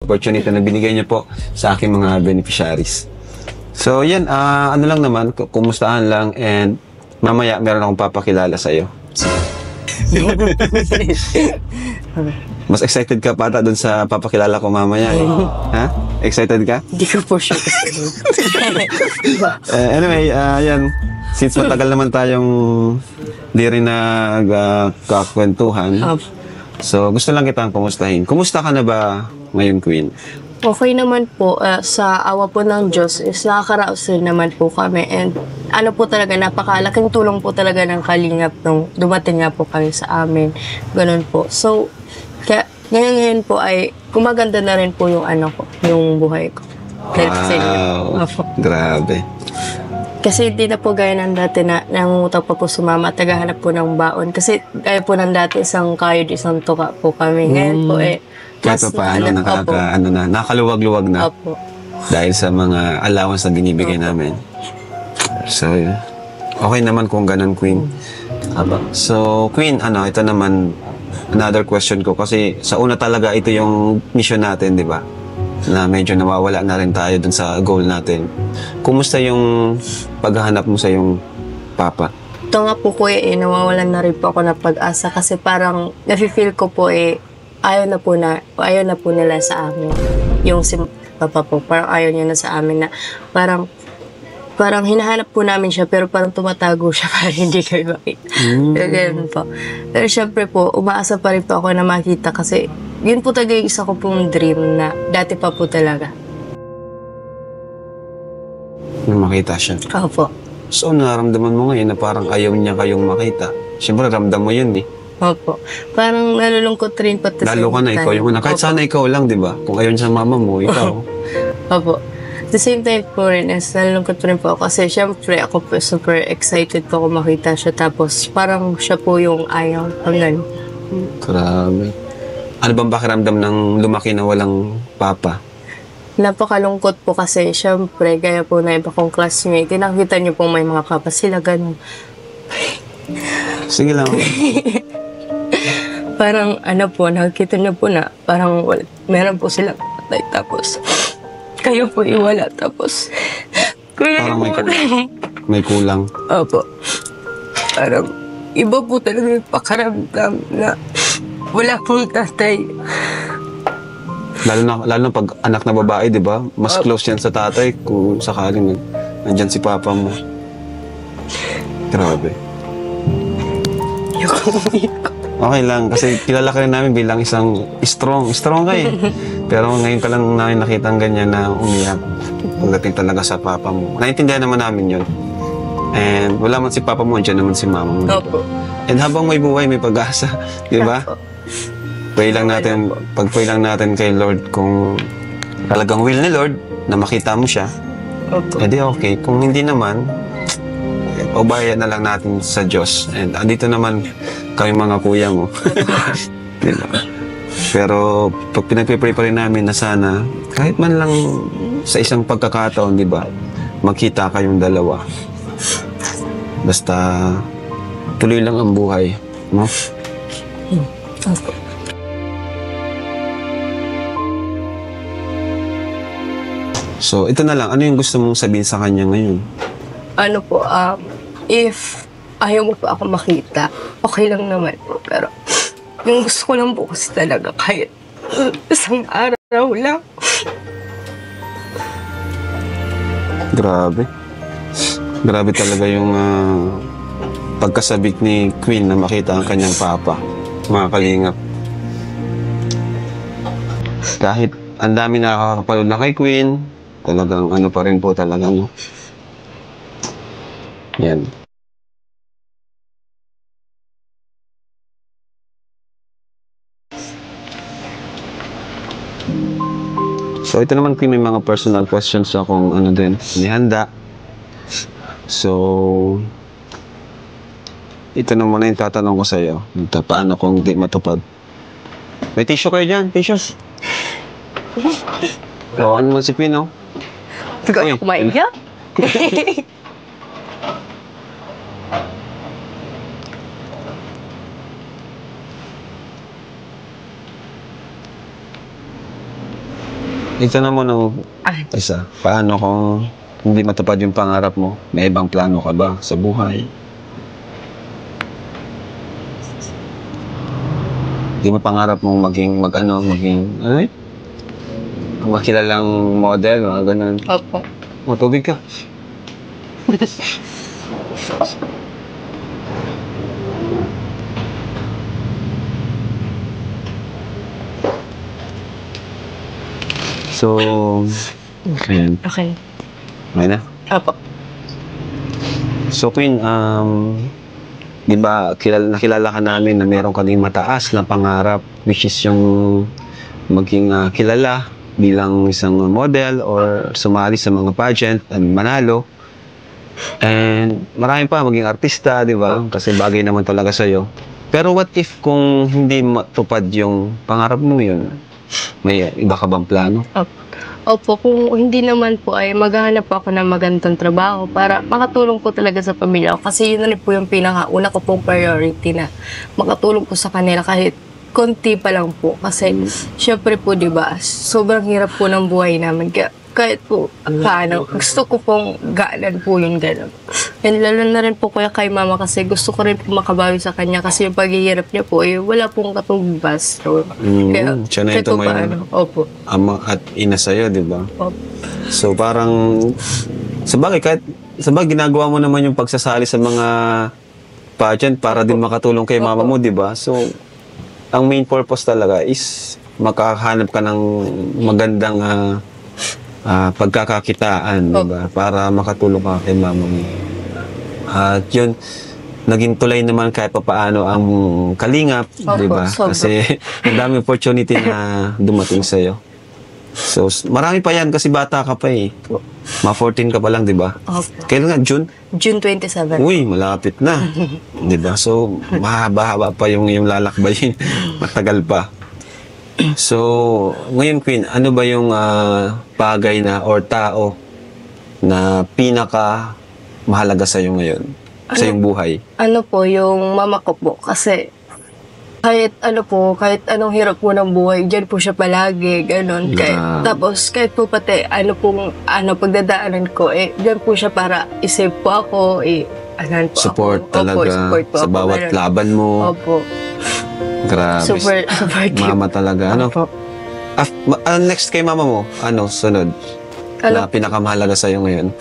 opportunity na binigay niyo po sa aking mga beneficiaries. So, yan. Ano lang naman, kumustahan lang, and mamaya meron akong papakilala sa'yo. Mas excited ka pata dun sa papakilala ko mamaya. Ha? Excited ka? Hindi ko po sure. Anyway, yan. Since matagal naman tayong di rin nagkakwentuhan, so gusto lang kitang kumustahin. Kumusta ka na ba ngayon, Queen? Okay naman po, sa awa po ng Diyos is nakakaraos din naman po kami, and ano po talaga, napakalaking tulong po talaga ng Kalingap nung dumating nga po kami sa amin. Ganun po. So, kaya ngayon po ay gumaganda na rin po yung ano ko, yung buhay ko. Wow, grabe. Kasi hindi na po gaya ng dati na nangungutang pa po sumama at naghahanap po ng baon. Kasi gaya po ng dati, isang kayod, isang tuka po kami. Ngayon po kahit pa paano, nakaluwag-luwag na. Opo. Dahil sa mga allowance na binibigay namin. So, okay naman kung ganun, Queen. So, Queen, ito naman, another question ko. Kasi sa una talaga, ito yung mission natin, di ba? Na medyo nawawala na rin tayo dun sa goal natin. Kumusta yung paghahanap mo sa yung papa? Ito nga po nawawalan na rin po ako ng pag-asa kasi parang nafe-feel ko po ayaw na po nila sa amin. Yung si papa po, parang ayaw niya na sa amin na parang hinahanap po namin siya pero parang tumatago siya para hindi kayo makita. Ganun po. Pero syempre po, umaasa pa rin po ako na makita kasi yun po talaga yung isa ko pong dream na dati pa po talaga. Na makita siya? Opo. So, nararamdaman mo ngayon na parang ayaw niya kayong makita. Siyempre, ramdam mo yun Opo. Parang nalulungkot rin po. Lalo ka na, ikaw yung una. Kahit sana ikaw lang, di ba? Kung ayaw niya sa mama mo, ikaw. Opo. At the same time po rin, nalulungkot rin po ako kasi syempre ako po super excited po ako makita siya tapos parang siya po yung ayaw hanggang. Grabe. Ano bang pakiramdam ng lumaki na walang papa? Napakalungkot po kasi syempre gaya po na iba kong classmate, nakita niyo po may mga papa sila ganun. Sige lang. Parang nakikita niyo po na parang meron po silang patay tapos kayo po iwala tapos parang may kulang. Opo. Parang iba po talaga yung pakaramdam na wala pong tatay. Lalo na pag anak na babae, di ba? Mas close yan sa tatay kung sakaling nandyan si papa mo. Grabe. Okay lang, kasi kilala ka rin namin bilang isang strong. Strong ka Pero ngayon ka lang namin nakita ang ganyan na umiyak. Pagdating talaga sa papa mo. Naintindihan naman namin yun. And wala man si papa mo, dyan naman si mama mo. Opo. And habang may buhay, may pag-asa. Di ba? Pray lang natin kay Lord kung talagang will ni Lord na makita mo siya. Opo. Edi okay. Kung hindi naman, pabayan na lang natin sa Diyos. And andito naman kami mga kuya mo. Diba? Pero pag pinagpipray pa rin namin na sana, kahit man lang sa isang pagkakataon, di ba, magkita kayong dalawa. Basta tuloy lang ang buhay. No? Opo. So, ito na lang. Ano yung gusto mong sabihin sa kanya ngayon? If ayaw mo pa ako makita, okay lang naman po. Pero yung gusto ko lang po kasi talaga kahit isang araw lang. Grabe. Grabe talaga yung pagkasabik ni Queen na makita ang kanyang papa. Mga kalingap. Kahit ang dami nakakapanood na kay Queen, talagang pa rin po talagang yan. So ito naman may mga personal questions akong din, nihanda. So ito naman yung tatanong ko sa iyo. Paano kung di matupad? May tissue kayo dyan? Tissues? Ano mo si Queen, no? Ikaw ako maiyak? Ito naman ang Ay, isa. Paano kung hindi matupad yung pangarap mo? May ibang plano ka ba sa buhay? Hindi mo pangarap mong maging makilalang model, mga ganun. opo. Matubig ka. So, ayan. Okay. Okay na. Opo. So, Queen, di ba, nakilala ka namin na meron ka din mataas na pangarap, which is yung maging kilala bilang isang model or sumali sa mga pageant and manalo. And marami pa maging artista, di ba? Kasi bagay naman talaga sa'yo. Pero what if kung hindi matupad yung pangarap mo yun? May iba ka bang plano? Opo, kung hindi naman po ay maghahanap po ako ng magandang trabaho para makatulong po talaga sa pamilya ko. Kasi yun na rin po yung pinakauna ko pong priority na makatulong po sa kanila kahit konti pa lang po. Kasi syempre po, di ba, sobrang hirap po ng buhay namin. Kaya kahit po paano, gusto ko pong gaanan po yung gano'n. And lalo na rin po kuya kay mama kasi gusto ko rin po makabawi sa kanya kasi yung paghihirap niya po, eh, wala pong katumbas. So, siya na kahit ito po may paano, opo. ama at ina sa'yo, di ba? Opo. So parang, sabagay ginagawa mo naman yung pagsasali sa mga pageant para din makatulong kay mama mo, di ba? So, ang main purpose talaga is makahanap ka ng magandang pagkakakitaan, di ba? Para makatulong ka kay mama mo. At yun, naging tulay naman kahit papaano ang kalingap, di ba? sobra. Kasi ang daming opportunity na dumating sa'yo. So, marami pa yan kasi bata ka pa eh. Mga 14 ka pa lang, di ba? Opo. Kailan nga? June? June 27. Uy, malapit na. Di ba? So, mahaba-haba pa yung lalakbayin. Matagal pa. So, ngayon, Queen, ano ba yung bagay na or tao na pinaka mahalaga sa'yo ngayon? Sa iyong buhay? Ano po, yung mama ko po. Kasi kahit anong hirap po ng buhay, dyan po siya palagi, ganun. Tapos, kahit po pati, pagdadaanan ko, dyan po siya para isave po ako, po Support ako. talaga Opo, support po sa ako, bawat ganun. laban mo. Opo. Grabe. Super supportive. Mama talaga. Ano? Opo. Next kay mama mo, sunod? Na pinakamahalaga sa'yo ngayon?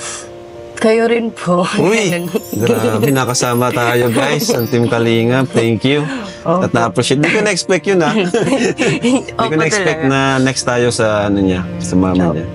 Kayo rin po. Uy! Grabe, nakasama tayo guys. Ang Team Kalingap. Thank you. At na-appreciate. Hindi ko na-expect yun, ha? Hindi ko na-expect na next tayo sa sa mama niya.